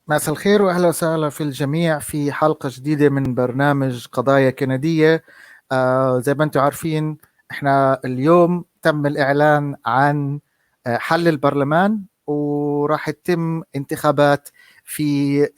مساء الخير واهلا وسهلا في الجميع في حلقه جديده من برنامج قضايا كنديه. زي ما انتم عارفين احنا اليوم تم الاعلان عن حل البرلمان، وراح يتم انتخابات في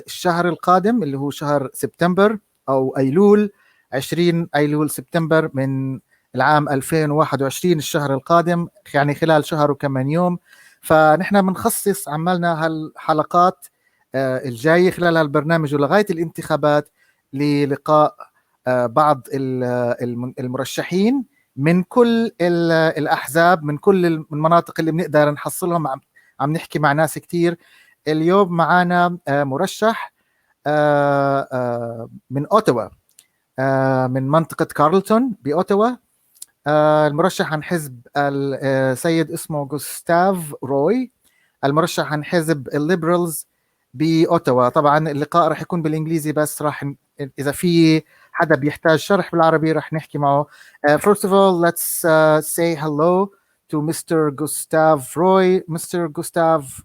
الشهر القادم اللي هو شهر سبتمبر او ايلول، 20 ايلول سبتمبر من العام 2021، الشهر القادم يعني خلال شهر وكمان يوم. فنحن بنخصص عملنا هالحلقات الجاي خلال البرنامج ولغاية الانتخابات للقاء بعض المرشحين من كل الأحزاب، من كل المناطق اللي بنقدر نحصلهم. عم نحكي مع ناس كتير. اليوم معنا مرشح من أوتاوا، من منطقة كارلتون بأوتاوا. المرشح عن حزب السيد اسمه جوستاف روي، المرشح عن حزب الليبرالز بأوتاوا. طبعا اللقاء راح يكون بالإنجليزي، بس راح إذا في حدا بيحتاج شرح بالعربي راح نحكي معه. First of all, let's say hello to Mr. Gustave Roy. Mr. Gustave,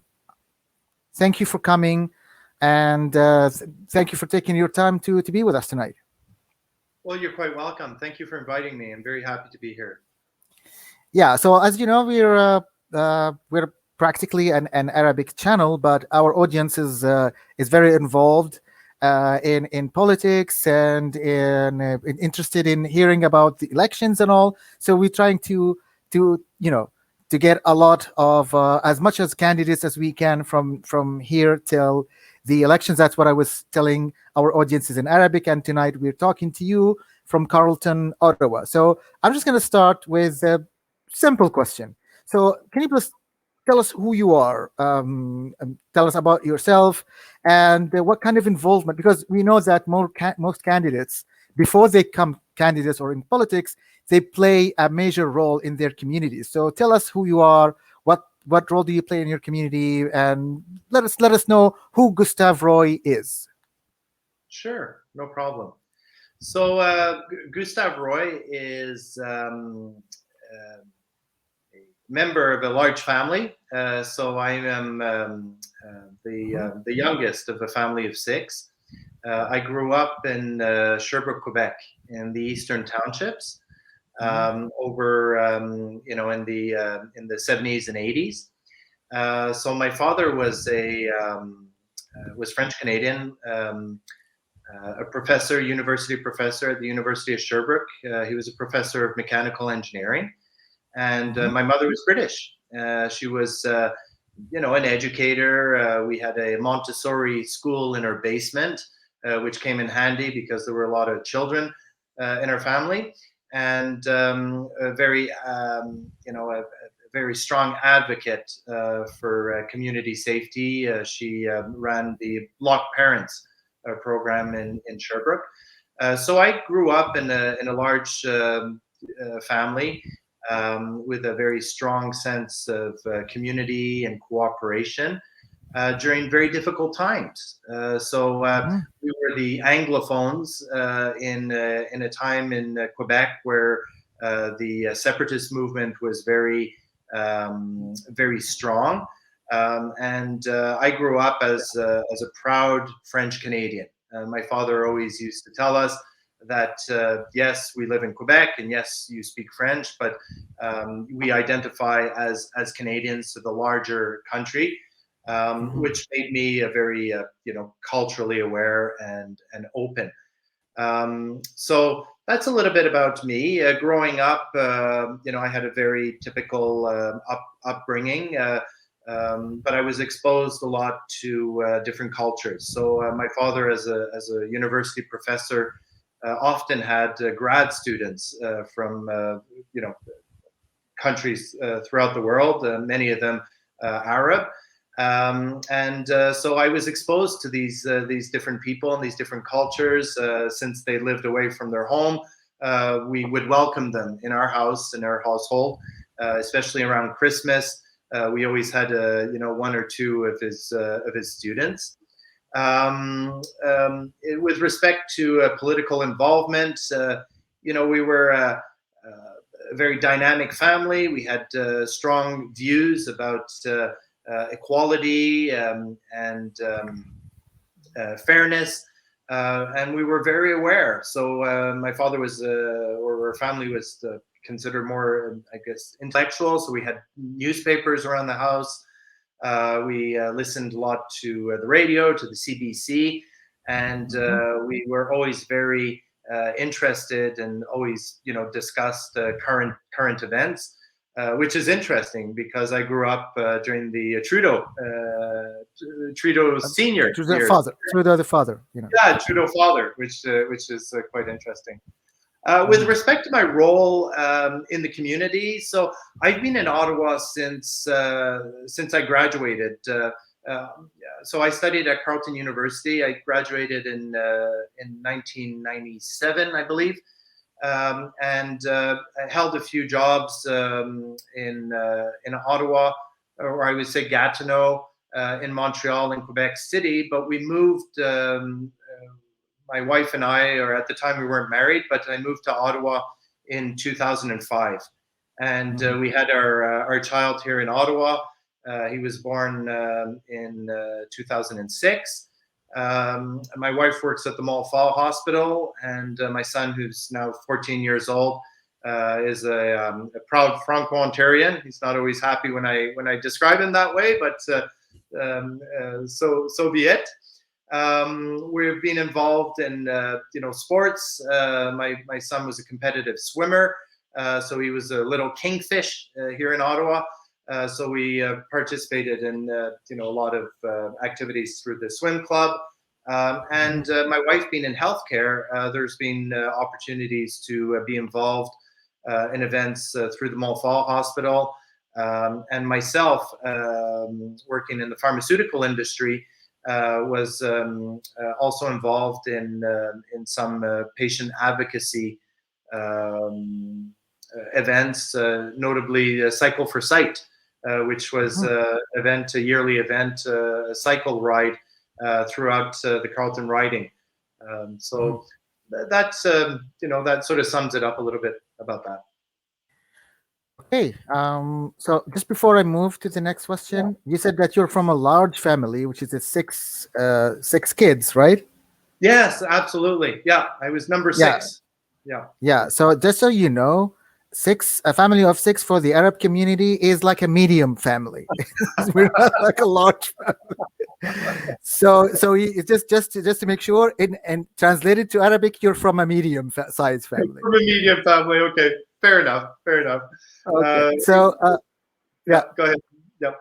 thank you for coming, and thank you for taking your time to be with us tonight. Well, you're quite welcome. Thank you for inviting me. I'm very happy to be here. Yeah, so as you know, we're practically an Arabic channel, but our audience is very involved in politics and in interested in hearing about the elections and all. So we're trying to get a lot of as much as candidates as we can from here till the elections. That's what I was telling our audiences in Arabic, and tonight we're talking to you from Carleton, Ottawa. So I'm just going to start with a simple question. So can you please tell us who you are, tell us about yourself, and what kind of involvement, because we know that most candidates, before they come candidates or in politics, they play a major role in their communities. So tell us who you are, what role do you play in your community, and let us know who Gustave Roy is. Sure, no problem. So Gustave Roy is a member of a large family. So I am the youngest of a family of 6. I grew up in Sherbrooke, Quebec, in the Eastern Townships, over in the 70s and 80s. So my father was was French Canadian, a professor, university professor at the University of Sherbrooke. He was a professor of mechanical engineering, and my mother was British. She was an educator. We had a Montessori school in our basement, which came in handy because there were a lot of children in our family, and a very strong advocate for community safety. She ran the Block Parents program in Sherbrooke. So I grew up in a large family with a very strong sense of community and cooperation during very difficult times. So we were the Anglophones in a time in Quebec where the separatist movement was very strong. And I grew up as a proud French Canadian. My father always used to tell us that yes, we live in Quebec, and yes, you speak French, but we identify as Canadians to the larger country, which made me a very culturally aware and open. So that's a little bit about me. Growing up, I had a very typical upbringing. But I was exposed a lot to different cultures. So my father, as a university professor, often had grad students from countries throughout the world, many of them Arab. And so I was exposed to these different people and these different cultures. Since they lived away from their home, we would welcome them in our house, in our household, especially around Christmas. We always had one or two of his students. With respect to political involvement, we were a very dynamic family. We had strong views about equality and fairness. And we were very aware. So my father was, or our family was considered more, I guess, intellectual. So we had newspapers around the house. We listened a lot to the radio, to the CBC, and we were always very interested and always, discussed current events, which is interesting because I grew up during the Trudeau senior Trudeau years. Trudeau the father. Yeah, Trudeau father, which is quite interesting. With respect to my role in the community, so I've been in Ottawa since I graduated. So I studied at Carleton University. I graduated in 1997, I believe, and I held a few jobs in Ottawa, or I would say Gatineau, in Montreal and Quebec City. But we moved. My wife and I, or at the time we weren't married, but I moved to Ottawa in 2005, and we had our child here in Ottawa. He was born in 2006. My wife works at the Montfort Hospital, and my son, who's now 14 years old, is a proud Franco-Ontarian. He's not always happy when I describe him that way, but so be it. We've been involved in sports. My son was a competitive swimmer, so he was a little kingfish here in Ottawa. So we participated in a lot of activities through the swim club. And my wife being in healthcare, there's been opportunities to be involved in events through the Montfort Hospital, and myself working in the pharmaceutical industry. Was also involved in some patient advocacy events, notably Cycle for Sight, which was a yearly event, a cycle ride throughout the Carleton riding. So that's that sort of sums it up a little bit about that. Okay, so just before I move to the next question, you said that you're from a large family, which is six kids, right? Yes, absolutely. Yeah, I was number 6. Yeah. So just so you know, a family of 6 for the Arab community is like a medium family. We're not like a large family. So just to make sure, and translated to Arabic, you're from a medium size family. From a medium family. Okay. Fair enough. Okay. Yeah. Go ahead. Yep.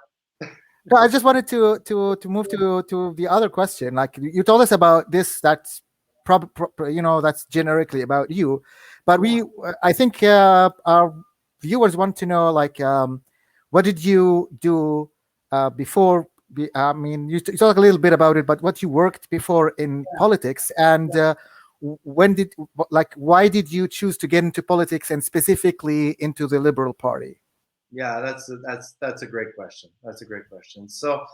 No, I just wanted to move to the other question. Like you told us about this, that's that's generically about you, but I think our viewers want to know, like, what did you do before? I mean, you talk a little bit about it, but what you worked before in politics, and why did you choose to get into politics and specifically into the Liberal Party? Yeah, that's a great question. That's a great question. So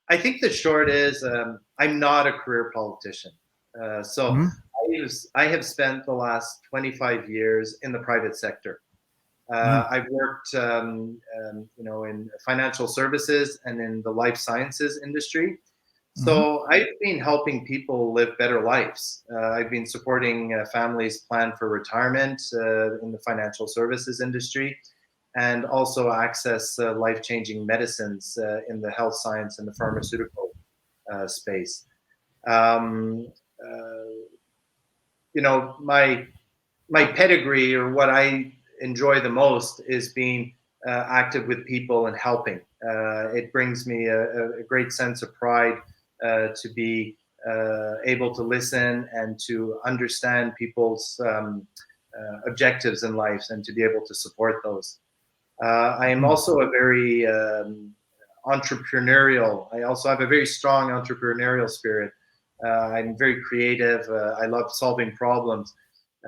I think the short is I'm not a career politician. I have spent the last 25 years in the private sector. I've worked in financial services and in the life sciences industry. So I've been helping people live better lives. I've been supporting families plan for retirement in the financial services industry, and also access life-changing medicines in the health science and the pharmaceutical space. My pedigree, or what I enjoy the most, is being active with people and helping. It brings me a great sense of pride to be able to listen and to understand people's objectives in life and to be able to support those. I am also a very entrepreneurial. I also have a very strong entrepreneurial spirit. I'm very creative. I love solving problems.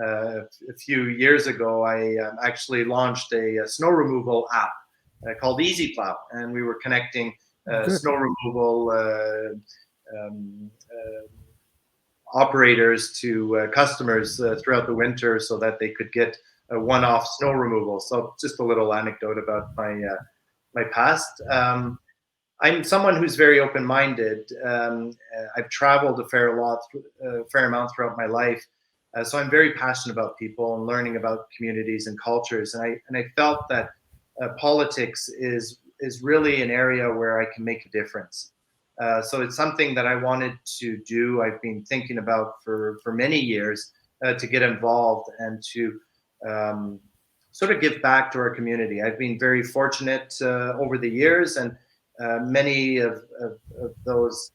A few years ago, I actually launched a snow removal app called Easy Plow, and we were connecting snow removal operators to customers throughout the winter, so that they could get a one-off snow removal. So just a little anecdote about my past. I'm someone who's very open-minded. I've traveled a fair amount throughout my life, so I'm very passionate about people and learning about communities and cultures. And I felt that politics is really an area where I can make a difference. So it's something that I wanted to do. I've been thinking about for many years to get involved and to sort of give back to our community. I've been very fortunate over the years, and many of those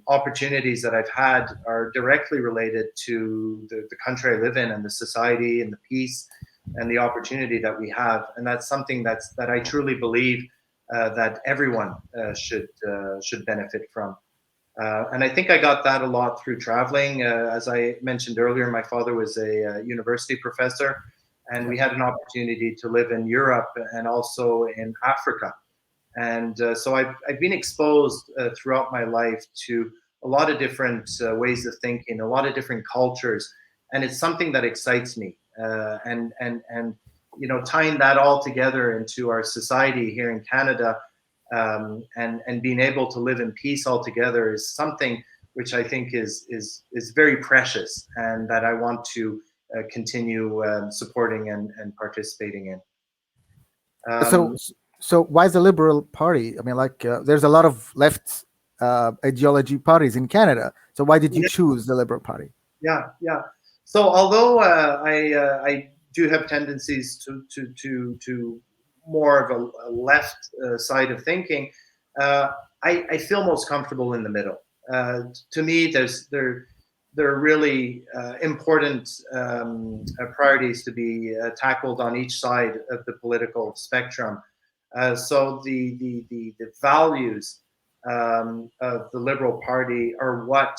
opportunities that I've had are directly related to the country I live in and the society and the peace and the opportunity that we have. And that's something that I truly believe that everyone should benefit from. And I think I got that a lot through traveling. As I mentioned earlier, my father was a university professor, and we had an opportunity to live in Europe and also in Africa. And so I've been exposed throughout my life to a lot of different ways of thinking, a lot of different cultures, and it's something that excites me. And you know, tying that all together into our society here in Canada, and being able to live in peace all together is something which I think is very precious, and that I want to continue supporting and participating in. So why is the Liberal Party? I mean, like, there's a lot of left ideology parties in Canada. So why did you choose the Liberal Party? Yeah. So although I do have tendencies to more of a left side of thinking, I feel most comfortable in the middle. To me, there are really important priorities to be tackled on each side of the political spectrum. So the values of the Liberal Party are what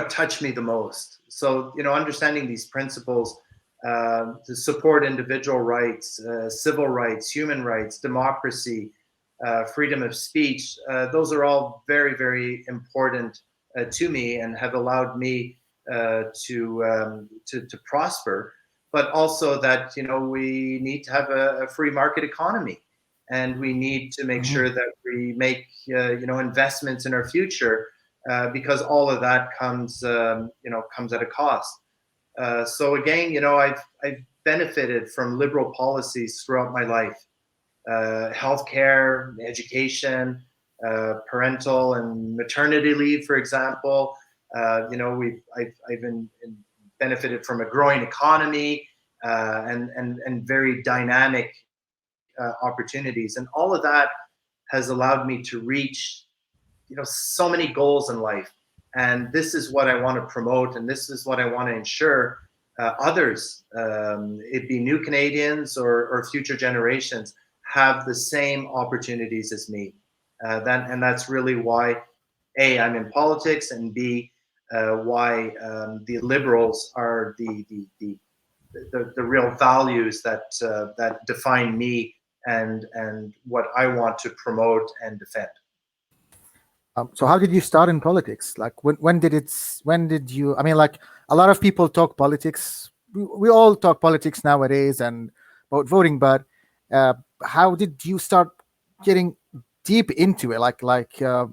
touched me the most. So, you know, understanding these principles to support individual rights, civil rights, human rights, democracy, freedom of speech, those are all very, very important to me and have allowed me to prosper. But also that, you know, we need to have a free market economy, and we need to make sure that we make you know, investments in our future, because all of that comes comes at a cost. So again, you know, I've benefited from liberal policies throughout my life. Healthcare, education, parental and maternity leave, for example. You know, I've been benefited from a growing economy and very dynamic opportunities, and all of that has allowed me to reach, you know, so many goals in life. And this is what I want to promote, and this is what I want to ensure others, it be new Canadians or future generations, have the same opportunities as me. And that's really why A, I'm in politics, and B, why the Liberals are the real values that define me and what I want to promote and defend. So how did you start in politics? Like, when did you? I mean, like, a lot of people talk politics. We all talk politics nowadays and about voting, but how did you start getting deep into it? Like a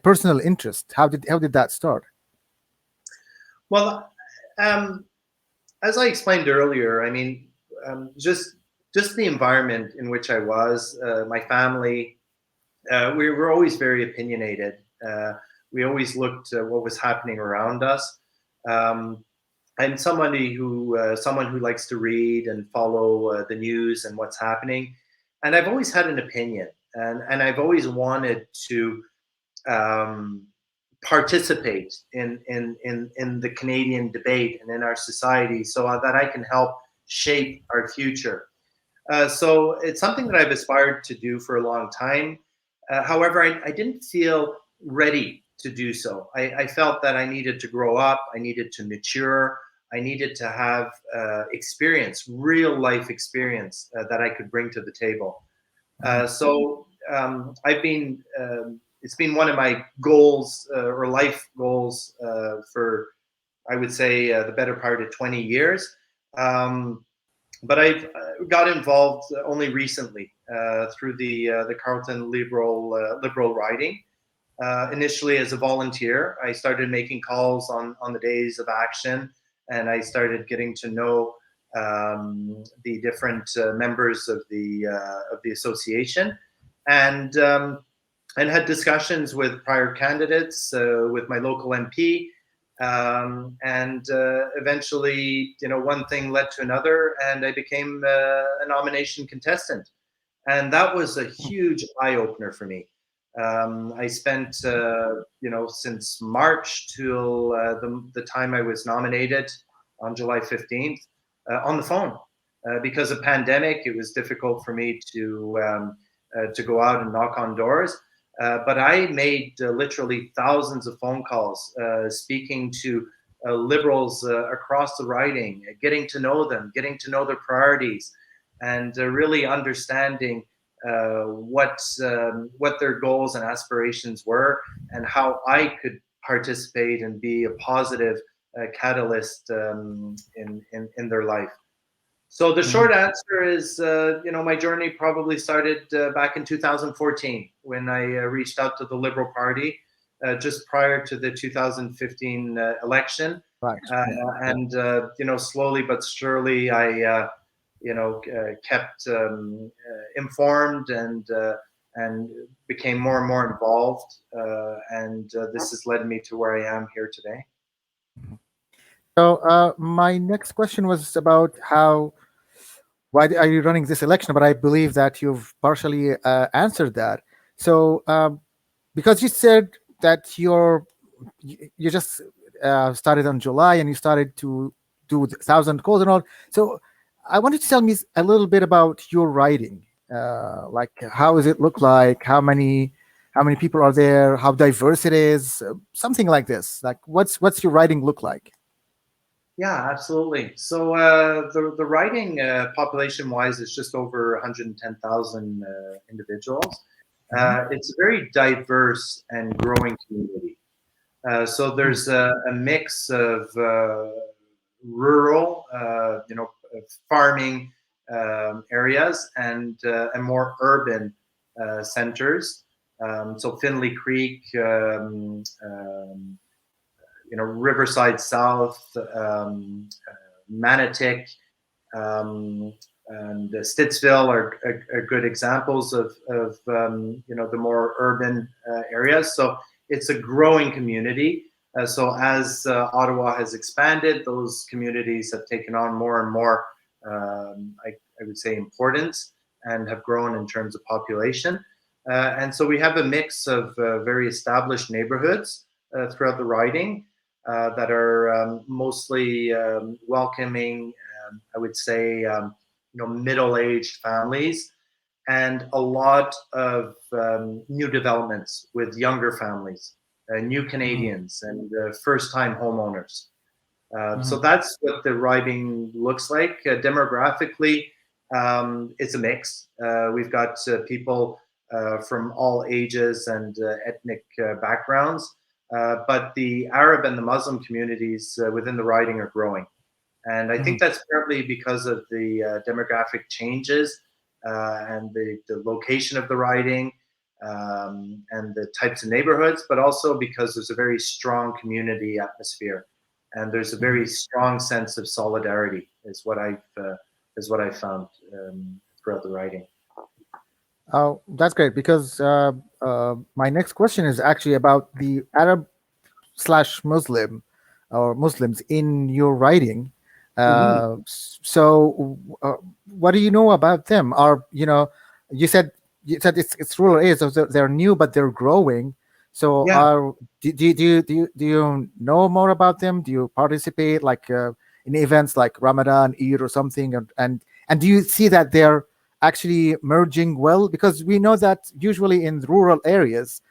personal interest. How did that start? Well, as I explained earlier, I mean, just the environment in which I was, my family, we were always very opinionated. We always looked at what was happening around us. I'm somebody someone who likes to read and follow the news and what's happening, and I've always had an opinion, and I've always wanted to participate in the Canadian debate and in our society, so that I can help shape our future. So it's something that I've aspired to do for a long time. However, I didn't feel ready to do so. I felt that I needed to grow up, I needed to mature, I needed to have experience, real life experience that I could bring to the table. So I've been, it's been one of my goals or life goals for, I would say, the better part of 20 years. but I've got involved only recently through the Carleton liberal riding. Initially as a volunteer, I started making calls on the days of action, and I started getting to know the different members of the association, and had discussions with prior candidates, with my local MP, and eventually, one thing led to another, and I became a nomination contestant, and that was a huge eye opener for me. I spent, since March till the time I was nominated on July 15th on the phone. Because of pandemic, it was difficult for me to go out and knock on doors. But I made literally thousands of phone calls, speaking to liberals across the riding, getting to know them, getting to know their priorities, and really understanding what their goals and aspirations were, and how I could participate and be a positive catalyst in their life. So the short answer is, my journey probably started back in 2014 when I reached out to the Liberal Party just prior to the 2015 election. Right. And slowly but surely, I kept informed and became more and more involved, and this has led me to where I am here today. So my next question was about why are you running this election? But I believe that you've partially answered that. So because you said that you just started on July and you started to do 1,000 calls and all. So I wanted to tell me a little bit about your writing. Like, how does it look like? How many people are there? How diverse it is? Something like this. Like, what's your writing look like? Yeah, absolutely. So the writing population-wise is just over 110,000 individuals. It's a very diverse and growing community. So there's a mix of rural, farming areas and more urban centers. So Finley Creek, Riverside South, Manotick, and Stittsville are good examples of the more urban areas. So it's a growing community. So as Ottawa has expanded, those communities have taken on more and more, I would say, importance, and have grown in terms of population. And so we have a mix of very established neighborhoods throughout the riding that are mostly welcoming, I would say, middle-aged families, and a lot of new developments with younger families, new Canadians, and first-time homeowners. So that's what the riding looks like. Demographically, it's a mix. We've got people from all ages and ethnic backgrounds, but the Arab and the Muslim communities within the riding are growing. And I think that's partly because of the demographic changes and the location of the riding and the types of neighborhoods, but also because there's a very strong community atmosphere, and there's a very strong sense of solidarity is what I've found throughout the riding. Oh, that's great, because my next question is actually about the Arab/Muslim or Muslims in your writing. So what do you know about them? You said it's rural areas, so they're new, but they're growing. So do you know more about them? Do you participate in events like Ramadan, Eid, or something? And do you see that they're actually merging well? Because we know that usually in rural areas,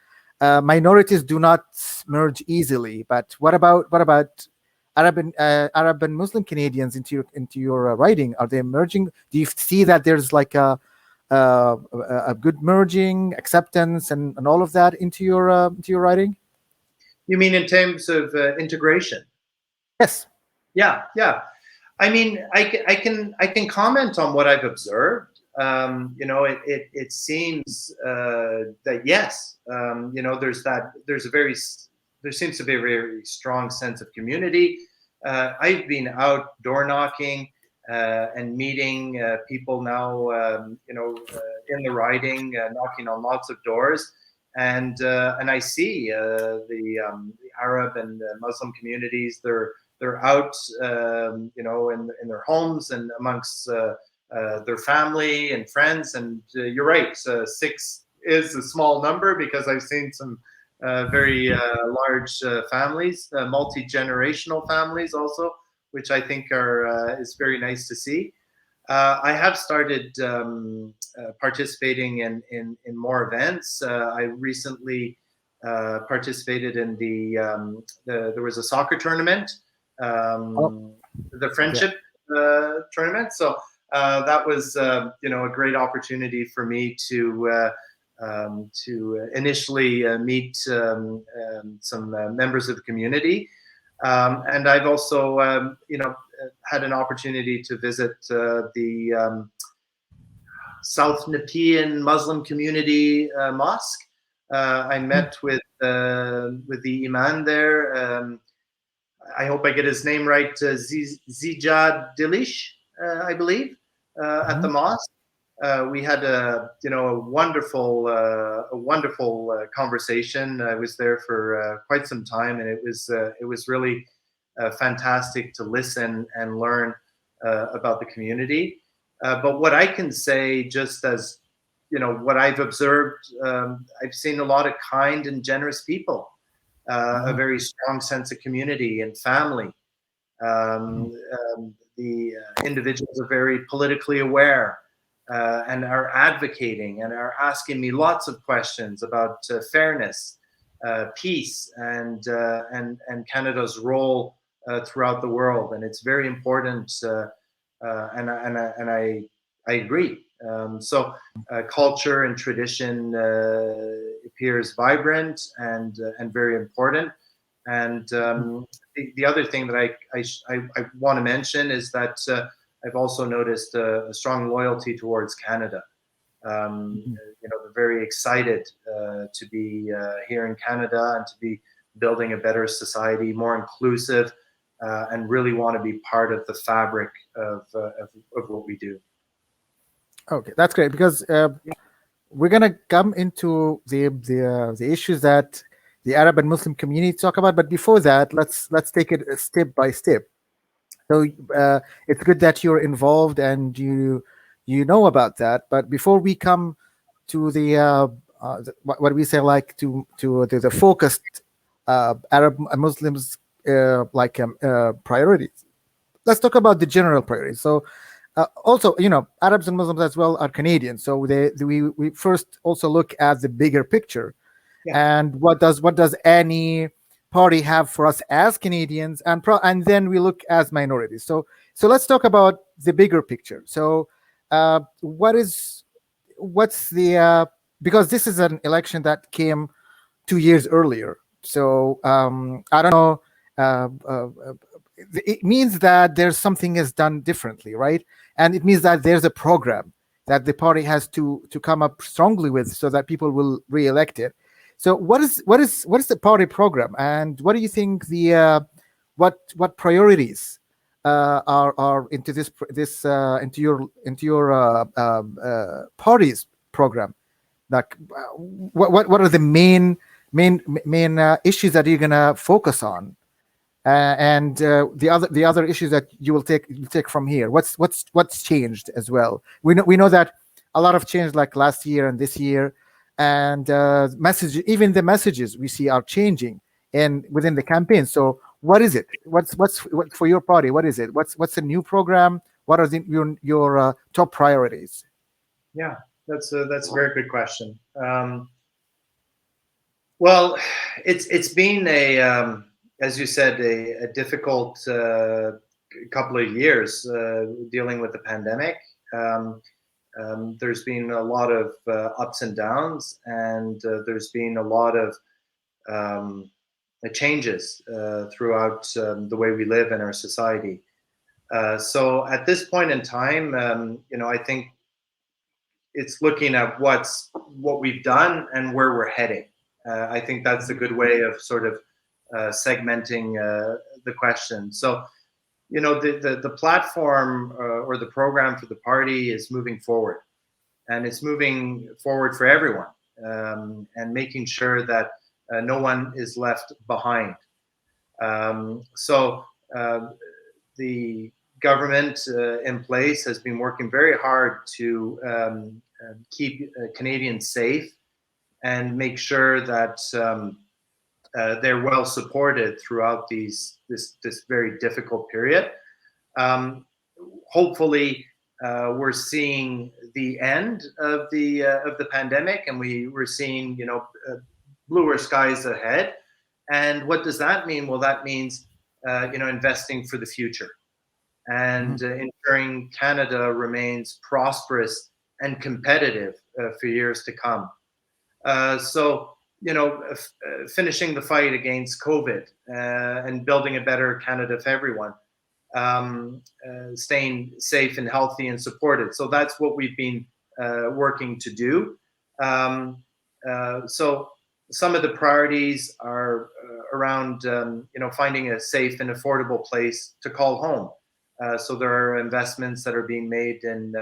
minorities do not merge easily. But what about Arab and Muslim Canadians into your writing? Are they merging? Do you see that there's like a good merging, acceptance, and all of that into your writing? You mean in terms of integration? Yes. Yeah. I mean, I can comment on what I've observed. You know, it seems that yes, you know, there seems to be a very strong sense of community. I've been out door knocking and meeting people now, you know, in the riding, knocking on lots of doors, and I see the Arab and Muslim communities. They're out, you know, in their homes and amongst their family and friends. And you're right, 6 is a small number, because I've seen some very large families, multi-generational families also, which I think is very nice to see. I have started participating in more events. I recently participated in there was a soccer tournament, the friendship tournament. So that was you know, a great opportunity for me to initially meet some members of the community, and I've also you know, had an opportunity to visit the South Nepean Muslim community mosque. I met with the imam there. I hope I get his name right, Zijad Dilish, I believe, at the mosque. We had a wonderful conversation. I was there for quite some time, and it was really fantastic to listen and learn about the community. But what I can say, just as you know, what I've observed, I've seen a lot of kind and generous people, a very strong sense of community and family. The individuals are very politically aware and are advocating and are asking me lots of questions about fairness, peace, and Canada's role throughout the world. And it's very important, and I agree. So culture and tradition appears vibrant and very important. And the other thing that I want to mention is that I've also noticed a strong loyalty towards Canada. You know, they're very excited to be here in Canada and to be building a better society, more inclusive, and really want to be part of the fabric of what we do. Okay, that's great, because we're gonna come into the issues that the Arab and Muslim community talk about. But before that, let's take it step by step. So it's good that you're involved and you know about that. But before we come to what we say, like to the focused Arab and Muslims priorities, let's talk about the general priorities. So also, you know, Arabs and Muslims as well are Canadians, so we first also look at the bigger picture. Yeah. And what does any party have for us as Canadians, and then we look as minorities. So let's talk about the bigger picture. So what's the because this is an election that came 2 years earlier. So I don't know. It means that there's something is done differently, right? And it means that there's a program that the party has to come up strongly with, so that people will re-elect it. So what is the party program, and what do you think the what priorities are into into your party's program? Like what are the main issues that you're gonna focus on? And the other issues that you will take from here. What's changed as well? We know that a lot of change, like last year and this year, and even the messages we see are changing within the campaign. So what is it? What's for your party? What is it? What's the new program? What are your top priorities? Yeah, that's a very good question. Well, it's been as you said, a difficult couple of years dealing with the pandemic. There's been a lot of ups and downs, and there's been a lot of changes throughout the way we live in our society. So at this point in time, I think it's looking at what we've done and where we're heading. I think that's a good way of sort of segmenting the question. So, the platform or the program for the party is moving forward, and it's moving forward for everyone, and making sure that no one is left behind. So the government in place has been working very hard to keep Canadians safe and make sure that they're well supported throughout this very difficult period. Hopefully, we're seeing the end of the pandemic, and we're seeing bluer skies ahead. And what does that mean? Well, that means investing for the future and ensuring Canada remains prosperous and competitive for years to come. So, finishing the fight against COVID and building a better Canada for everyone, staying safe and healthy and supported. So that's what we've been working to do. So some of the priorities are around, finding a safe and affordable place to call home. So there are investments that are being made in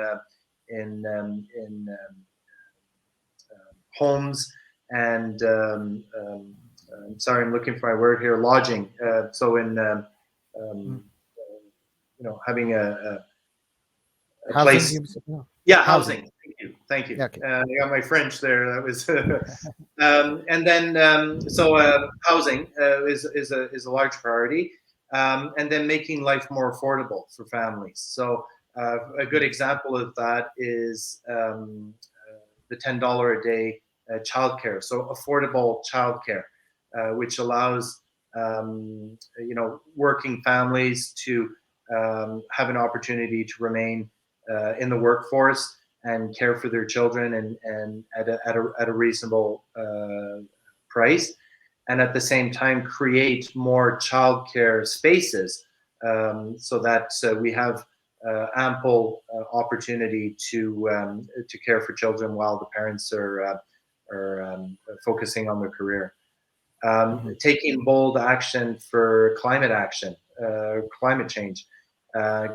homes and I'm sorry, I'm looking for my word here, lodging. So in having a place. Yeah, housing. Thank you. Okay. I got my French there. That was, and then housing is a large priority, and then making life more affordable for families. So a good example of that is the $10 a day childcare. So affordable childcare, which allows working families to have an opportunity to remain in the workforce and care for their children and at a reasonable price, and at the same time create more childcare spaces so that we have ample opportunity to care for children while the parents are focusing on their career. Taking bold action for climate action, climate change,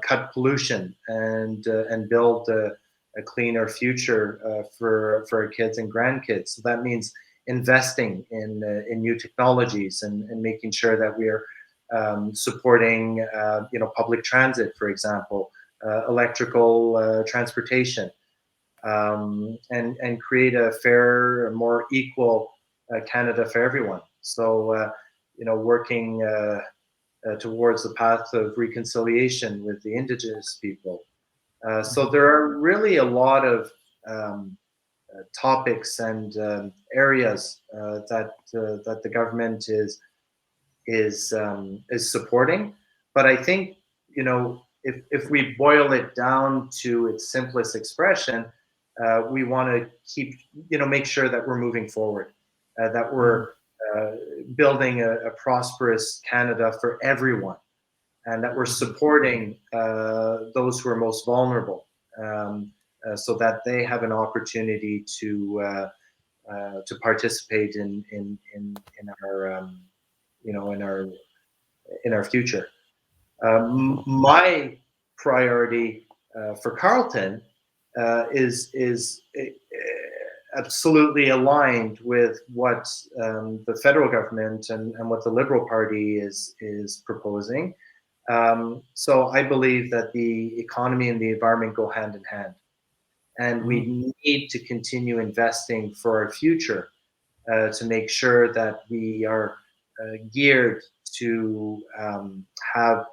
cut pollution, and build a cleaner future for our kids and grandkids. So that means investing in new technologies and making sure that we are supporting public transit, for example, electrical transportation, and create a fairer, more equal Canada for everyone. So working towards the path of reconciliation with the Indigenous people. So there are really a lot of topics and areas that the government is supporting. But I think if we boil it down to its simplest expression, we want to keep make sure that we're moving forward, that we're building a prosperous Canada for everyone, and that we're supporting those who are most vulnerable, so that they have an opportunity to participate in our in our future. My priority for Carleton is absolutely aligned with what the federal government and what the Liberal Party is proposing. So I believe that the economy and the environment go hand in hand, and we need to continue investing for our future to make sure that we are geared to have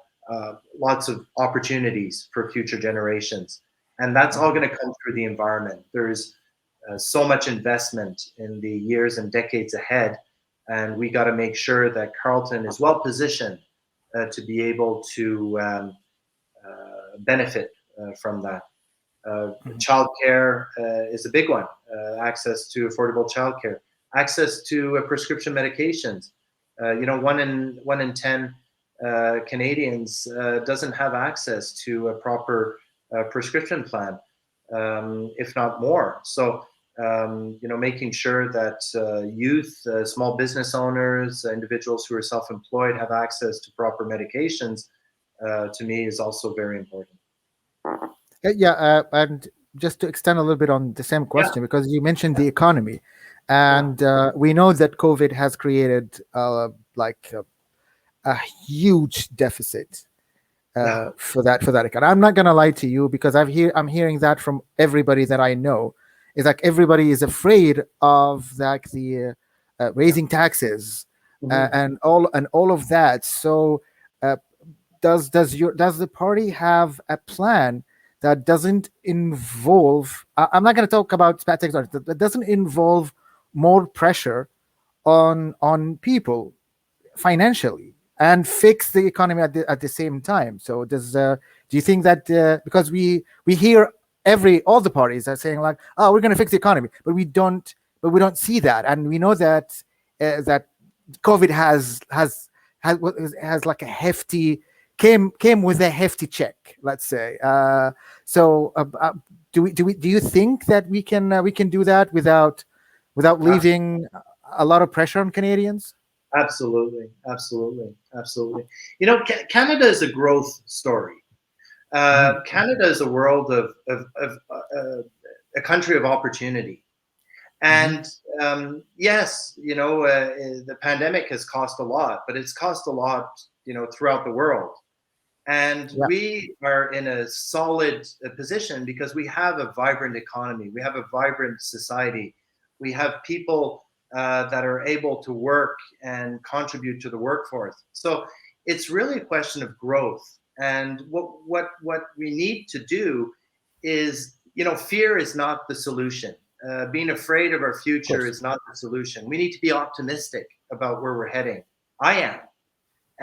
lots of opportunities for future generations. And that's all going to come through the environment. There's so much investment in the years and decades ahead, and we got to make sure that Carleton is well positioned to be able to benefit from that. Childcare is a big one. Access to affordable childcare, access to prescription medications. 1 in 10 Canadians doesn't have access to a proper prescription plan, if not more. So, making sure that youth, small business owners, individuals who are self-employed have access to proper medications, to me is also very important. And just to extend a little bit on the same question, because you mentioned the economy, and we know that COVID has created a huge deficit for that economy. I'm not gonna lie to you, because I'm hearing that from everybody that I know. Is like everybody is afraid of like the raising taxes and all of that. So does the party have a plan that doesn't involve? I'm not going to talk about bad tax, that doesn't involve more pressure on people financially and fix the economy at the same time? So do you think that because we hear all the parties are saying like, oh, we're going to fix the economy, but we don't see that, and we know that that COVID has like a hefty came with a hefty check, let's say. Do you think that we can do that without leaving a lot of pressure on Canadians? Absolutely. Canada is a growth story. Canada is a world of a country of opportunity, and yes, the pandemic has cost a lot, but it's cost a lot, throughout the world, and we are in a solid position because we have a vibrant economy, we have a vibrant society, we have people that are able to work and contribute to the workforce. So it's really a question of growth. And what we need to do is, fear is not the solution. Being afraid of our future is not the solution. We need to be optimistic about where we're heading. I am.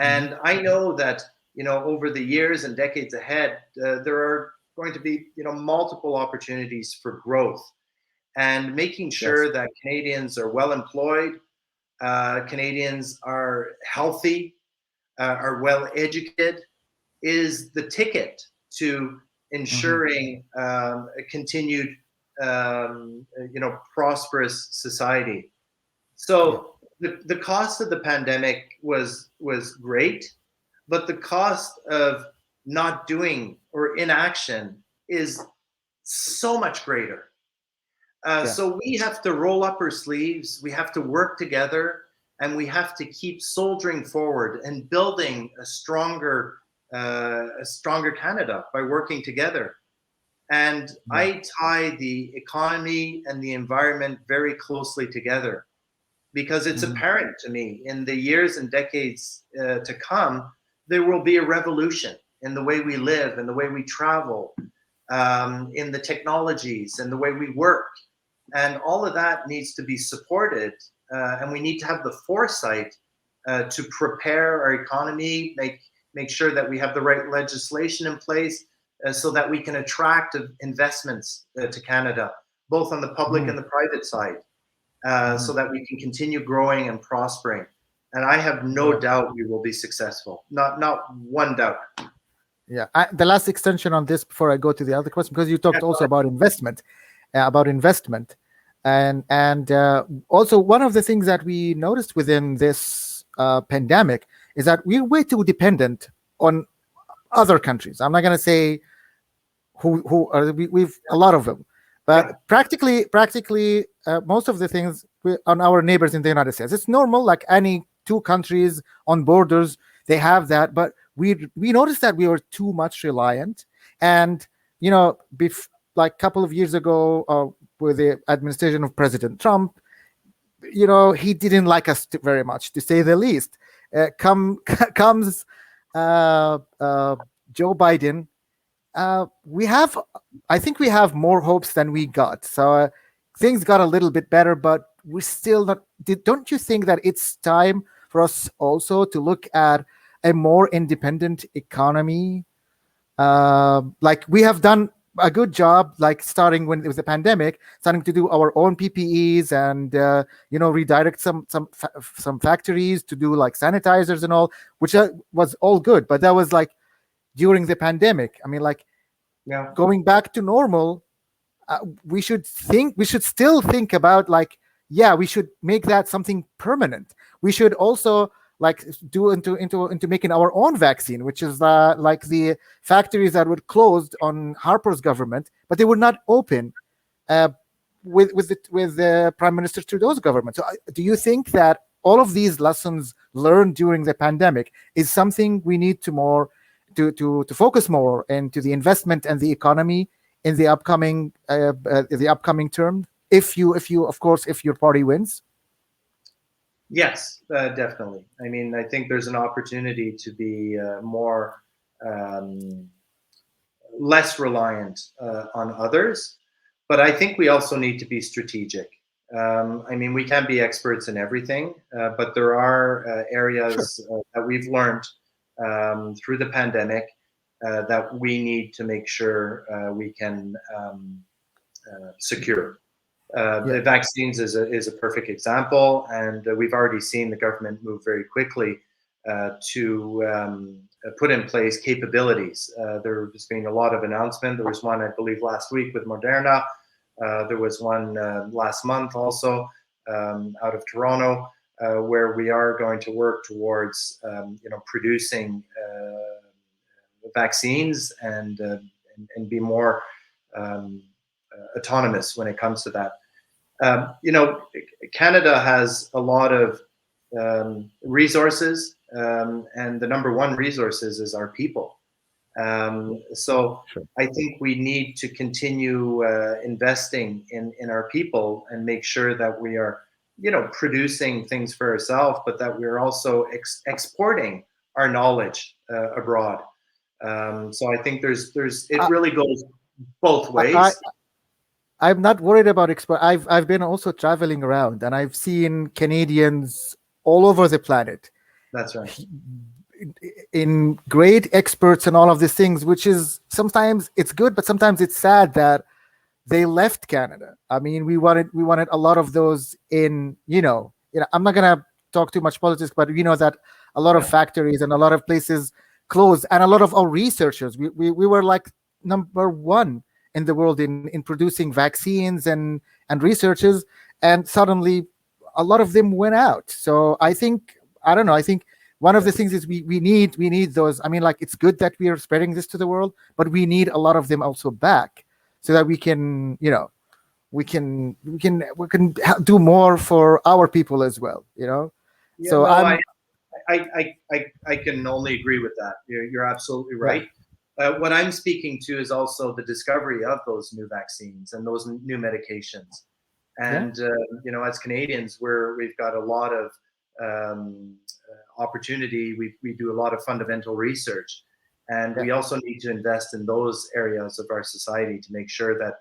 And I know that, over the years and decades ahead, there are going to be, multiple opportunities for growth. And making sure that Canadians are well employed, Canadians are healthy, are well educated, is the ticket to ensuring a continued, prosperous society. So the cost of the pandemic was great, but the cost of not doing or inaction is so much greater. So we have to roll up our sleeves, we have to work together, and we have to keep soldiering forward and building a stronger Canada by working together. And I tie the economy and the environment very closely together, because it's apparent to me in the years and decades to come, there will be a revolution in the way we live and the way we travel, in the technologies and the way we work. And all of that needs to be supported, and we need to have the foresight to prepare our economy, make sure that we have the right legislation in place, so that we can attract investments to Canada, both on the public and the private side, so that we can continue growing and prospering. And I have no doubt we will be successful. Not one doubt. Yeah. The last extension on this before I go to the other question, because you talked also about investment, and also one of the things that we noticed within this pandemic is that we're way too dependent on other countries. I'm not going to say who are we've a lot of them, but practically most of the things on our neighbors in the United States. It's normal, like any two countries on borders, they have that. But we noticed that we were too much reliant, and like a couple of years ago, with the administration of President Trump, he didn't like us very much, to say the least. Comes Joe Biden. I think we have more hopes than we got. So things got a little bit better, but we're still not. Don't you think that it's time for us also to look at a more independent economy? Like we have done a good job, like starting when it was a pandemic, starting to do our own PPEs and redirect some factories to do like sanitizers and all, which was all good. But that was like during the pandemic. I mean, like, Yeah. going back to normal, we should still think about, like, yeah, we should make that something permanent. We should also like do into making our own vaccine, which is like the factories that were closed on Harper's government, but they were not open with the Prime Minister Trudeau's government. So do you think that all of these lessons learned during the pandemic is something we need to focus more into the investment and the economy in the upcoming term, if your party wins? Yes, definitely. I mean, I think there's an opportunity to be more less reliant on others, but I think we also need to be strategic. I mean, we can't be experts in everything, but there are areas that we've learned through the pandemic that we need to make sure we can secure. The vaccines is a perfect example, and we've already seen the government move very quickly to put in place capabilities. There's been a lot of announcement. There was one, I believe, last week with Moderna. There was one last month also out of Toronto, where we are going to work towards producing vaccines and be more autonomous when it comes to that. Canada has a lot of resources, and the number one resources is our people. So Sure. I think we need to continue investing in our people and make sure that we are, producing things for ourselves, but that we're also exporting our knowledge abroad. So I think it really goes both ways. I'm not worried about export. I've been also traveling around, and I've seen Canadians all over the planet. That's right. In great experts and all of these things, which is sometimes it's good, but sometimes it's sad that they left Canada. I mean, we wanted a lot of those in, I'm not gonna talk too much politics, but that a lot of factories and a lot of places closed, and a lot of our researchers, we were like number one in the world in producing vaccines and researches, and suddenly a lot of them went out. So I think one of the things is we need those. I mean, like, it's good that we are spreading this to the world, but we need a lot of them also back, so that we can do more for our people as well. Yeah, so no, I can only agree with that. You're absolutely right. What I'm speaking to is also the discovery of those new vaccines and those new medications. And as Canadians, we've got a lot of opportunity. We do a lot of fundamental research, and we also need to invest in those areas of our society to make sure that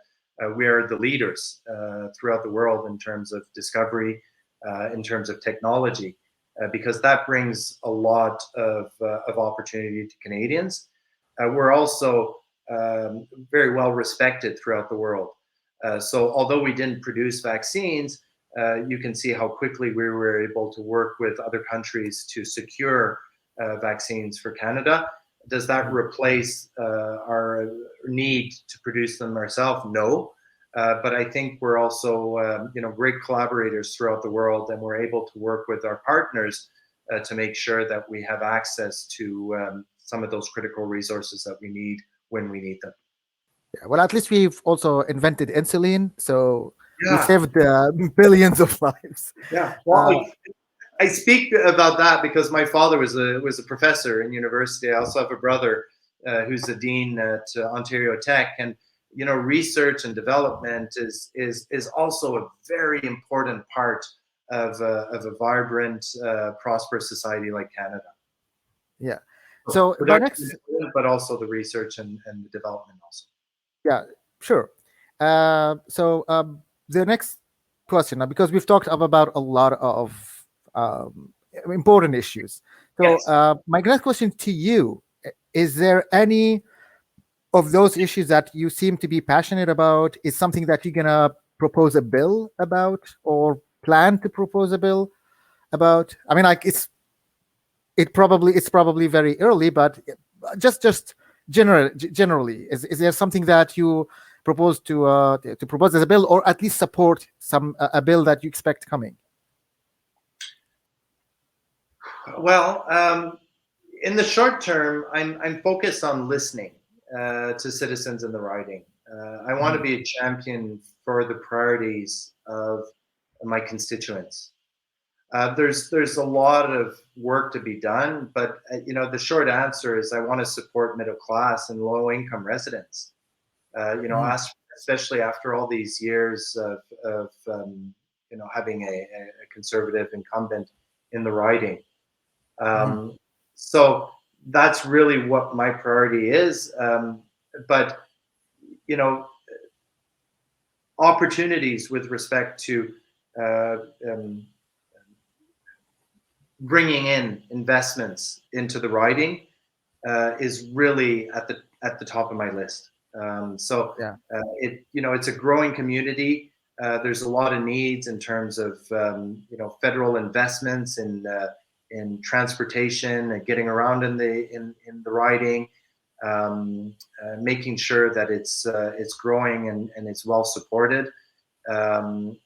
we are the leaders throughout the world in terms of discovery, in terms of technology, because that brings a lot of opportunity to Canadians. We're also very well respected throughout the world. So although we didn't produce vaccines, you can see how quickly we were able to work with other countries to secure vaccines for Canada. Does that replace our need to produce them ourselves? No. But I think we're also great collaborators throughout the world, and we're able to work with our partners to make sure that we have access to some of those critical resources that we need when we need them. Yeah, well, at least we've also invented insulin, so we saved billions of lives. Yeah, well, I speak about that because my father was a professor in university. I also have a brother who's a dean at Ontario Tech, and research and development is also a very important part of a vibrant, prosperous society like Canada. Yeah. So but also the research and the development also. Yeah, sure. So the next question, because we've talked about a lot of important issues. So my next question to you: is there any of those issues that you seem to be passionate about is something that you're gonna propose a bill about or plan to propose a bill about? I mean, like it's probably very early, but just generally, is there something that you propose to propose as a bill, or at least support a bill that you expect coming? Well, in the short term, I'm focused on listening to citizens in the riding. I want to be a champion for the priorities of my constituents. There's a lot of work to be done, but the short answer is I want to support middle class and low income residents. Especially after all these years of having a conservative incumbent in the riding. So that's really what my priority is. But opportunities with respect to bringing in investments into the riding is really at the top of my list. It's a growing community. There's a lot of needs in terms of federal investments in transportation and getting around in the riding, making sure that it's growing and it's well supported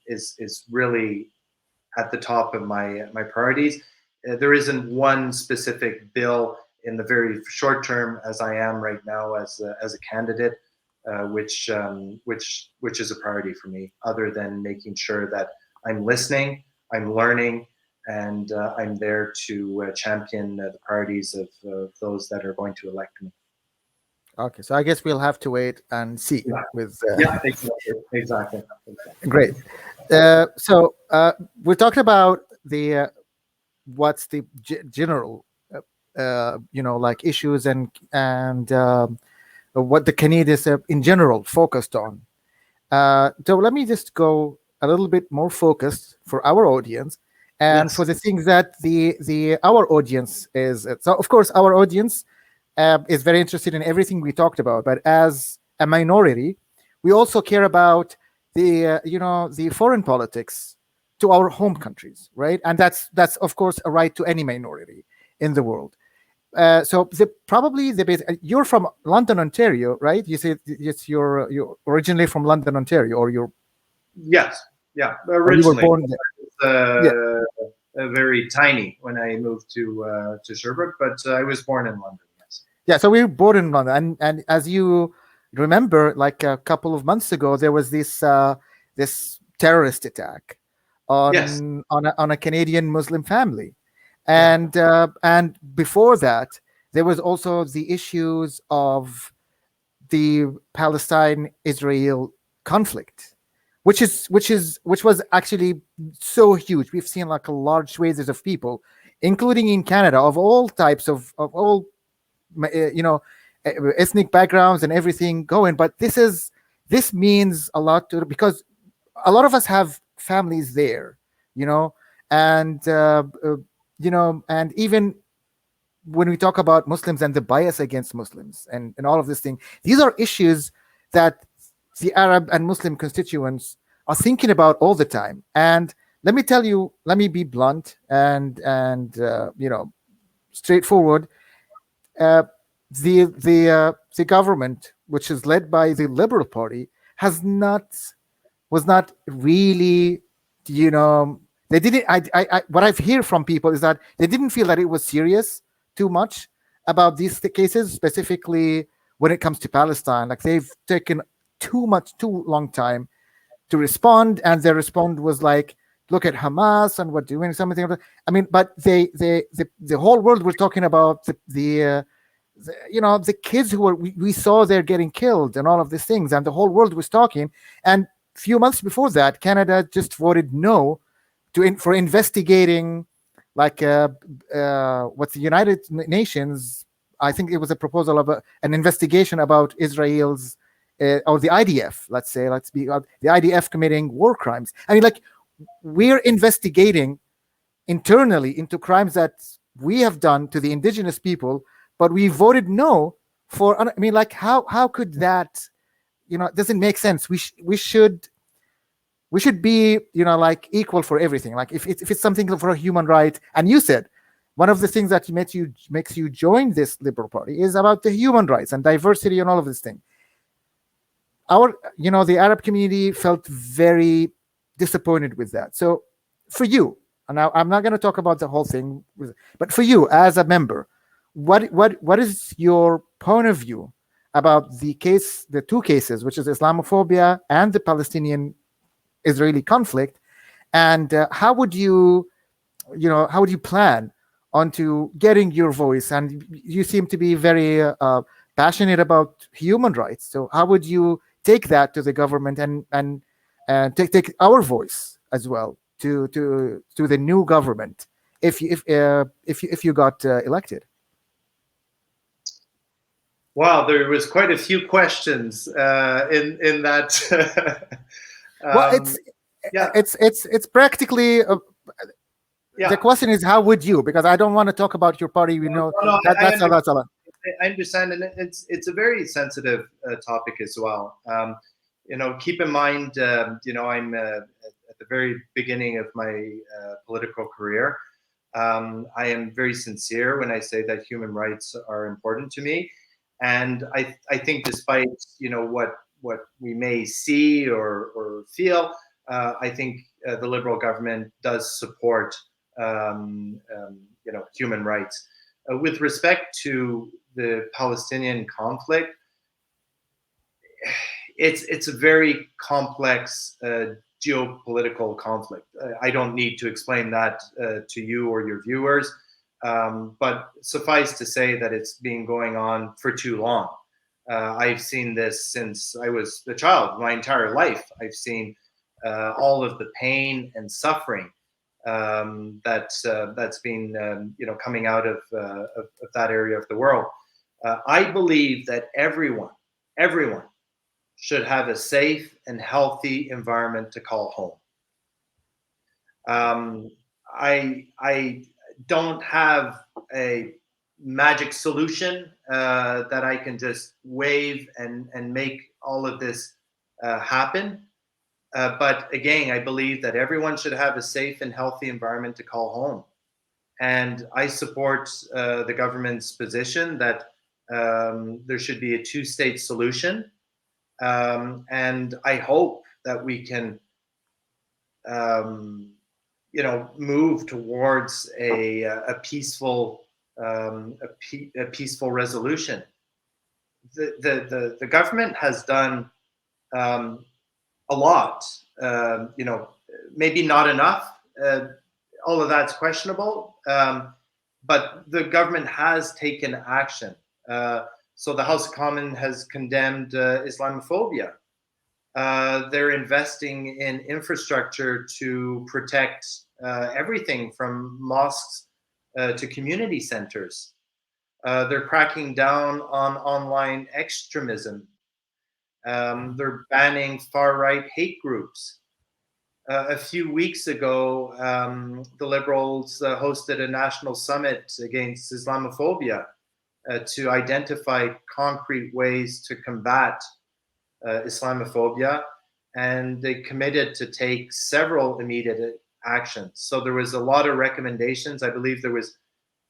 is really at the top of my priorities. There isn't one specific bill in the very short term, as I am right now as a candidate, which is a priority for me, other than making sure that I'm listening, I'm learning, and I'm there to champion the priorities of those that are going to elect me. Okay, so I guess we'll have to wait and see. Exactly. Great. So we're talking about what's the general like issues and what the Canadians in general focused on. So let me just go a little bit more focused for our audience and for the things that our audience is. So of course our audience is very interested in everything we talked about, but as a minority, we also care about the foreign politics to our home countries, right? And that's of course a right to any minority in the world. So you're from London, Ontario, right? You said you're originally from London, Ontario, or you're. Yes, yeah, originally. You were born there. Very tiny when I moved to Sherbrooke, but I was born in London. Yes. Yeah, so we were born in London, and as you remember, like a couple of months ago, there was this terrorist attack on a Canadian Muslim family. And before that, there was also the issues of the Palestine-Israel conflict, which was actually so huge. We've seen like a large swathes of people, including in Canada, of all types of all ethnic backgrounds and everything going. But this means a lot because a lot of us have families there, and and even when we talk about Muslims and the bias against Muslims and all of this thing, these are issues that the Arab and Muslim constituents are thinking about all the time. And let me be blunt and straightforward. The government, which is led by the Liberal Party, was not really, they didn't. What I've heard from people is that they didn't feel that it was serious too much about these cases, specifically when it comes to Palestine. Like they've taken too long time to respond, and their response was like, "Look at Hamas and what doing something." I mean, but the whole world was talking about the kids who we saw they're getting killed and all of these things, and the whole world was talking. And a few months before that, Canada just voted no for investigating, like what's the United Nations? I think it was a proposal of an investigation about Israel's or the IDF. Let's be the IDF committing war crimes. I mean, like we're investigating internally into crimes that we have done to the indigenous people, but we voted no I mean, like, how could that, it doesn't make sense. We should be, like, equal for everything. Like, if it's something for a human right, and you said one of the things that makes you join this liberal party is about the human rights and diversity and all of this thing. The Arab community felt very disappointed with that. So for you, and now I'm not going to talk about the whole thing, but for you as a member, what is your point of view about the two cases, which is Islamophobia and the Palestinian-Israeli conflict, and how would you plan onto getting your voice? And you seem to be very passionate about human rights. So how would you take that to the government and take our voice as well to the new government if you got elected? Wow, there was quite a few questions in that. Well, it's practically. The question is, how would you? Because I don't want to talk about your party. That's a lot. I understand, and it's a very sensitive topic as well. Keep in mind, I'm at the very beginning of my political career. I am very sincere when I say that human rights are important to me, and I think despite what we may see or feel, I think the Liberal government does support human rights. With respect to the Palestinian conflict, it's a very complex geopolitical conflict. I don't need to explain that to you or your viewers, but suffice to say that it's been going on for too long. I've seen this since I was a child. My entire life, I've seen all of the pain and suffering that's been coming out of that area of the world. I believe that everyone should have a safe and healthy environment to call home. I don't have a magic solution that I can just wave and make all of this happen. But again, I believe that everyone should have a safe and healthy environment to call home. And I support the government's position that there should be a two-state solution. And I hope that we can, move towards a peaceful resolution. The government has done a lot, maybe not enough. All of that's questionable, but the government has taken action. So the House of Commons has condemned Islamophobia. They're investing in infrastructure to protect everything from mosques to community centers. They're cracking down on online extremism. They're banning far-right hate groups. A few weeks ago, the Liberals hosted a national summit against Islamophobia to identify concrete ways to combat Islamophobia, and they committed to take several immediate actions. So there was a lot of recommendations. I believe there was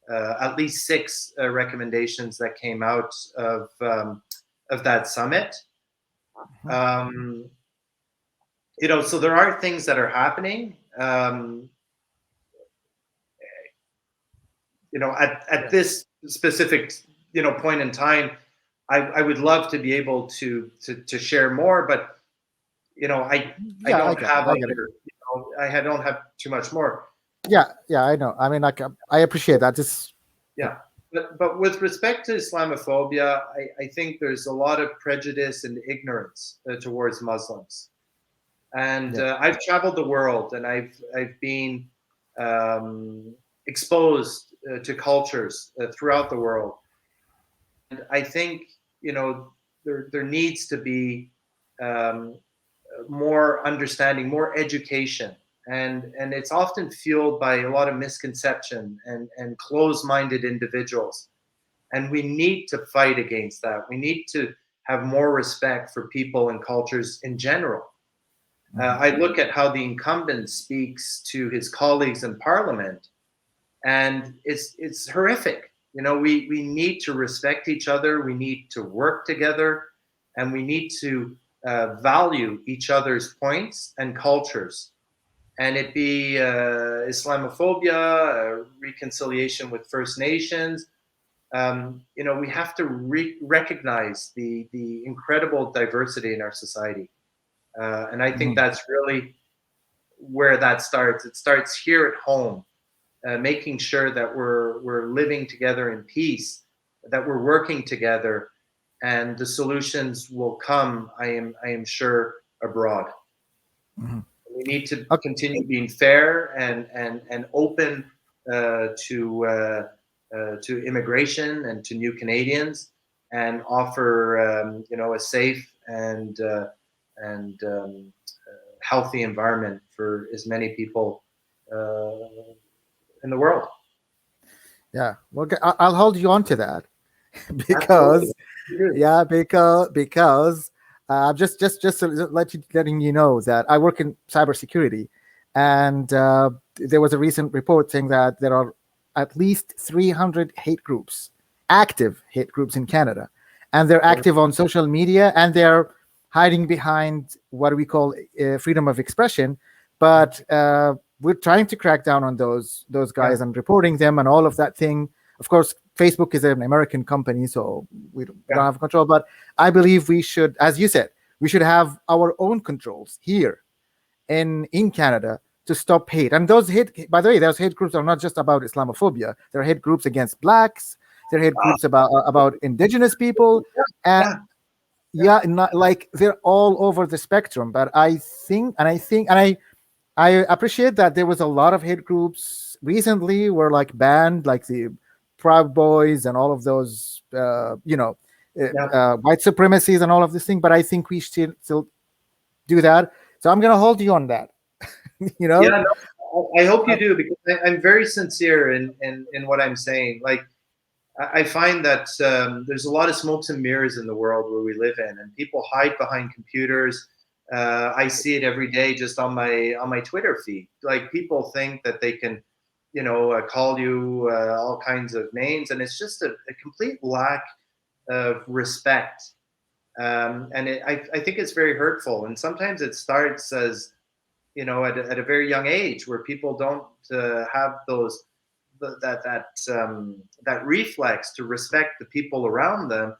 at least 6 recommendations that came out of that summit. So there are things that are happening. At this specific point in time, I would love to be able to share more, but I don't have too much more. Yeah, I know. I mean, I appreciate that. But with respect to Islamophobia, I think there's a lot of prejudice and ignorance towards Muslims. And I've traveled the world, and I've been exposed to cultures throughout the world. And I think there needs to be more understanding, more education, and it's often fueled by a lot of misconception and closed-minded individuals. And we need to fight against that. We need to have more respect for people and cultures in general. I look at how the incumbent speaks to his colleagues in parliament, and it's horrific. You know, we need to respect each other. We need to work together, and we need to value each other's points and cultures. And it be Islamophobia, reconciliation with First Nations. You know, we have to recognize the incredible diversity in our society. And I think that's really where that starts. It starts here at home, making sure that we're living together in peace, that we're working together, and the solutions will come, I am sure, abroad. We need to continue being fair and open to immigration and to new Canadians, and offer you know, a safe and healthy environment for as many people in the world. Yeah, well, I'll hold you on to that because because just letting you know that I work in cybersecurity, and there was a recent report saying that there are at least 300 active hate groups in Canada, and they're active on social media, and they're hiding behind what we call freedom of expression, but we're trying to crack down on those guys and reporting them and all of that thing. Of course, Facebook is an American company, so we don't have control. But I believe we should, as you said, we should have our own controls here in Canada to stop hate. And those hate, by the way, those hate groups are not just about Islamophobia. There are hate groups against blacks. There are hate groups about indigenous people, and not, like, they're all over the spectrum. But I appreciate that there was a lot of hate groups recently were like banned, like the Proud Boys and all of those, white supremacies and all of this thing. But I think we should still do that. So I'm going to hold you on that. You know? Yeah, no, I hope you do, because I'm very sincere in what I'm saying. Like, I find that there's a lot of smokes and mirrors in the world where we live in, and people hide behind computers. I see it every day just on my Twitter feed. Like, people think that they can, call you all kinds of names, and it's just a complete lack of respect. And I think it's very hurtful. And sometimes it starts as, at a very young age, where people don't have that reflex to respect the people around them,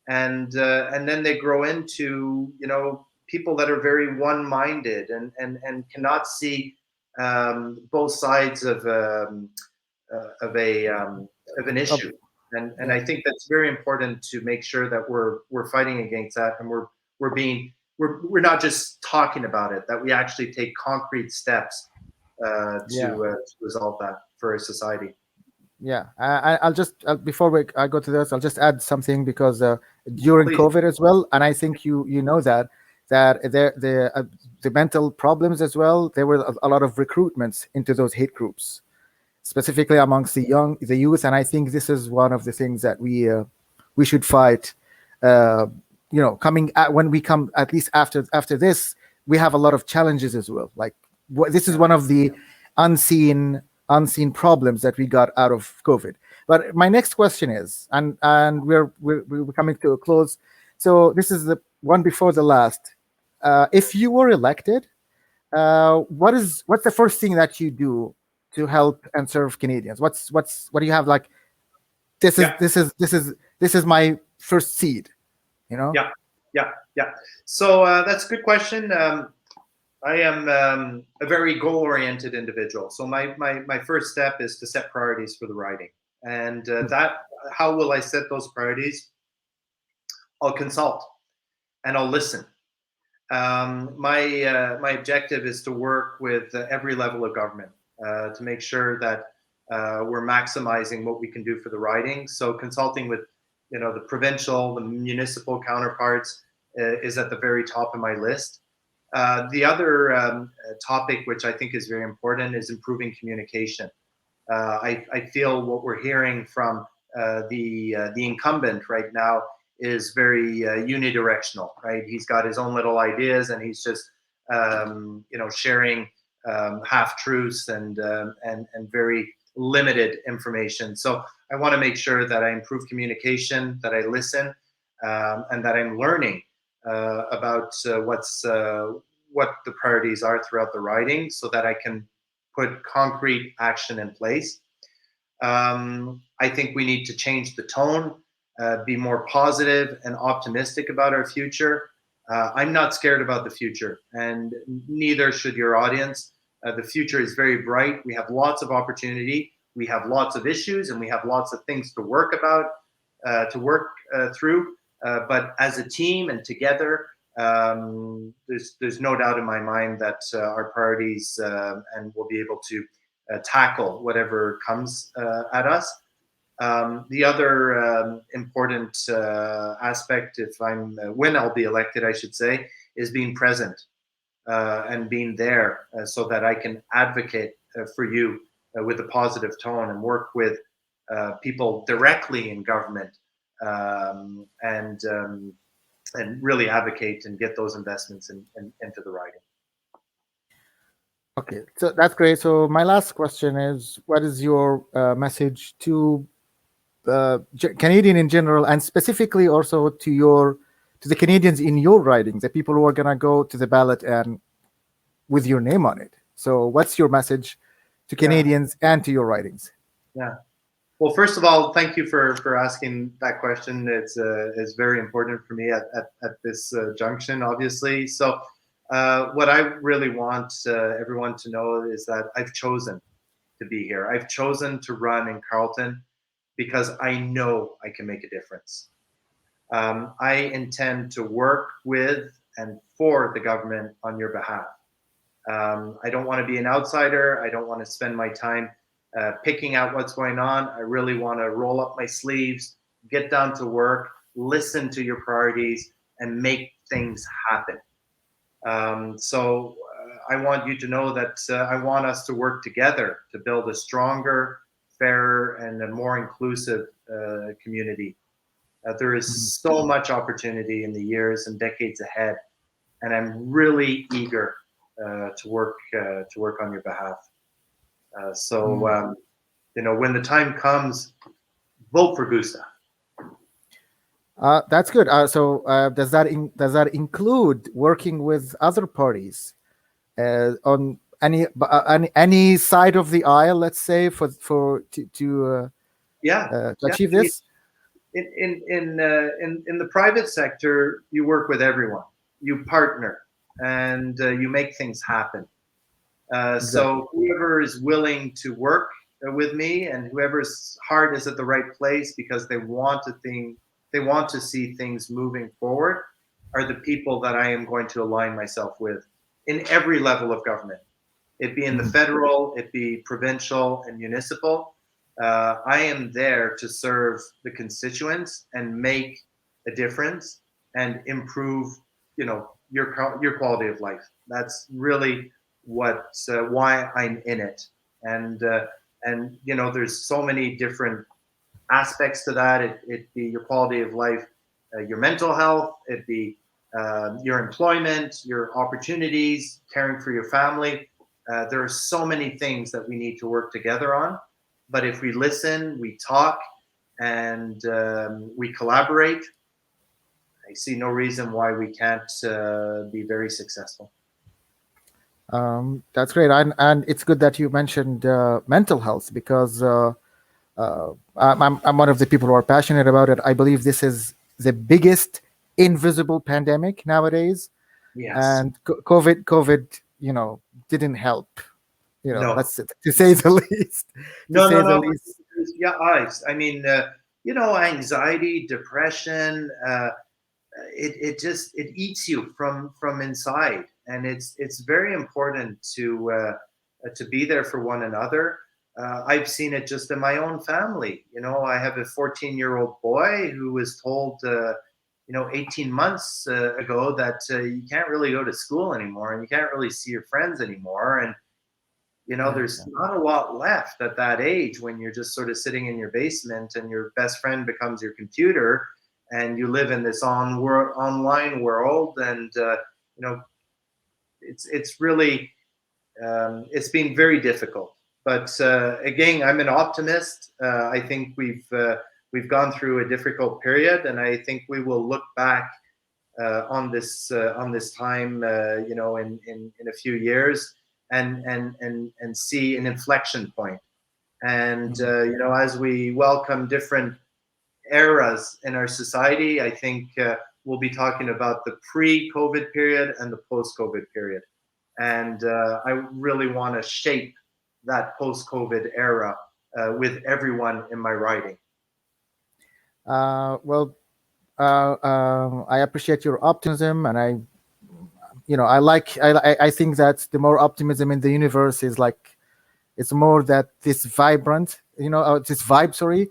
and then they grow into people that are very one-minded and cannot see both sides of an issue. And I think that's very important to make sure that we're fighting against that, and we're not just talking about it, that we actually take concrete steps to resolve that for a society. Yeah, I'll just before I go to this, I'll just add something, because during COVID as well, and I think you know that the mental problems as well, there were a lot of recruitments into those hate groups, specifically amongst the youth, and I think this is one of the things that we should fight. Coming when we come, at least after this, we have a lot of challenges as well. Like, this is one of the unseen problems that we got out of COVID. But my next question is, and we're coming to a close, so this is the one before the last. If you were elected, what's the first thing that you do to help and serve Canadians? What do you have, like, this is my first seed, Yeah. So that's a good question. I am a very goal-oriented individual. So my first step is to set priorities for the writing. And how will I set those priorities? I'll consult and I'll listen. My objective is to work with every level of government to make sure that we're maximizing what we can do for the writing. So consulting with the provincial, the municipal counterparts is at the very top of my list. The other topic, which I think is very important, is improving communication. I feel what we're hearing from the incumbent right now is very unidirectional, right? He's got his own little ideas, and he's just sharing half truths and very limited information. So I want to make sure that I improve communication, that I listen, and that I'm learning about what the priorities are throughout the writing, so that I can put concrete action in place. I think we need to change the tone, be more positive and optimistic about our future. I'm not scared about the future, and neither should your audience. The future is very bright. We have lots of opportunity. We have lots of issues, and we have lots of things to work through. But as a team and together, there's no doubt in my mind that our priorities and we'll be able to tackle whatever comes at us. The other important aspect, when I'll be elected, I should say, is being present and being there so that I can advocate for you with a positive tone and work with people directly in government and really advocate and get those investments into the writing. Okay, so that's great. So my last question is, what is your message to Canadian in general, and specifically also to the Canadians in your writing, the people who are gonna go to the ballot and with your name on it? So what's your message to Canadians and to your writings? Yeah. Well, first of all, thank you for asking that question. It's very important for me at this junction, obviously. So what I really want everyone to know is that I've chosen to be here. I've chosen to run in Carleton because I know I can make a difference. I intend to work with and for the government on your behalf. I don't want to be an outsider. I don't want to spend my time picking out what's going on. I really want to roll up my sleeves, get down to work, listen to your priorities, and make things happen. So I want you to know that I want us to work together to build a stronger, fairer, and a more inclusive community. There is so much opportunity in the years and decades ahead, and I'm really eager to work on your behalf. When the time comes, vote for Gustave. That's good. So does that include working with other parties on any side of the aisle, let's say, to achieve this? In the private sector, you work with everyone. You partner and you make things happen. Exactly. So whoever is willing to work with me and whoever's heart is at the right place because they want to see things moving forward are the people that I am going to align myself with in every level of government. It be in the federal, it be provincial and municipal. I am there to serve the constituents and make a difference and improve, your quality of life. That's really why I'm in it. And there's so many different aspects to that. It be your quality of life, your mental health, it be your employment, your opportunities, caring for your family. There are so many things that we need to work together on. But if we listen, we talk, and we collaborate, I see no reason why we can't be very successful. That's great. And it's good that you mentioned mental health, because I'm one of the people who are passionate about it. I believe this is the biggest invisible pandemic nowadays. Yes. And COVID, didn't help. No. That's to say the least. No. Yeah, I mean, anxiety, depression, it eats you from inside, and it's very important to be there for one another. I've seen it just in my own family. I have a 14-year-old boy who was told 18 months ago that you can't really go to school anymore and you can't really see your friends anymore. And You know, there's not a lot left at that age when you're just sort of sitting in your basement and your best friend becomes your computer and you live in this online world. And, you know, it's really, it's been very difficult. But again, I'm an optimist. I think we've gone through a difficult period, and I think we will look back on this time, you know, in a few years, and see an inflection point. And you know, as we welcome different eras in our society, I think we'll be talking about the pre-COVID period and the post-COVID period. And I really want to shape that post-COVID era with everyone in my writing. Well, I appreciate your optimism, and I think that the more optimism in the universe is like, it's more that this vibrant, this vibe,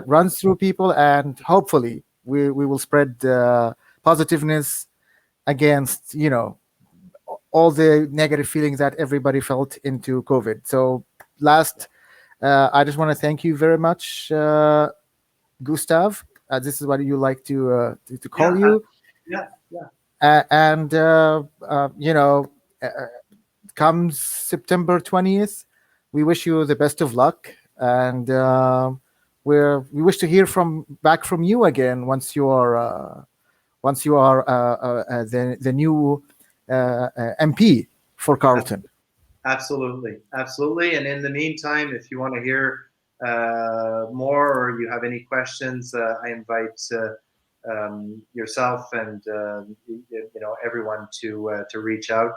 runs through people, and hopefully we will spread positiveness against, all the negative feelings that everybody felt into COVID. So I just want to thank you very much, Gustave. This is what you like to call you. Comes September 20th, we wish you the best of luck, and we wish to hear back from you again once you are the new MP for Carleton. Absolutely. And in the meantime, if you want to hear more, or you have any questions, I invite yourself and everyone to reach out.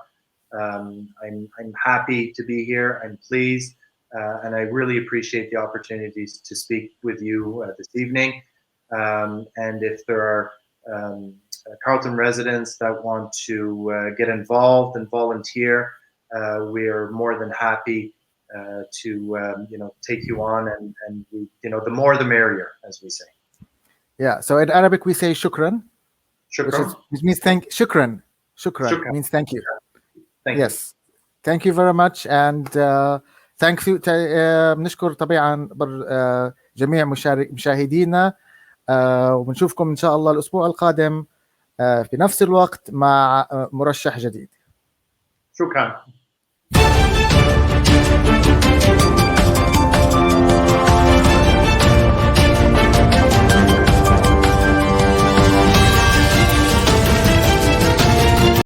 I'm happy to be here. I'm pleased, and I really appreciate the opportunities to speak with you this evening. And if there are Carleton residents that want to get involved and volunteer, we are more than happy to take you on, and the more the merrier, as we say. Yeah. So in Arabic we say shukran. Shukran. Which means shukran. Shukran means thank you. Yes. Thank you very much, and thank you. بنشكر طبعا جميع مشاهدينا، وبنشوفكم ان شاء الله الاسبوع القادم في نفس الوقت مع مرشح جديد. شكرا.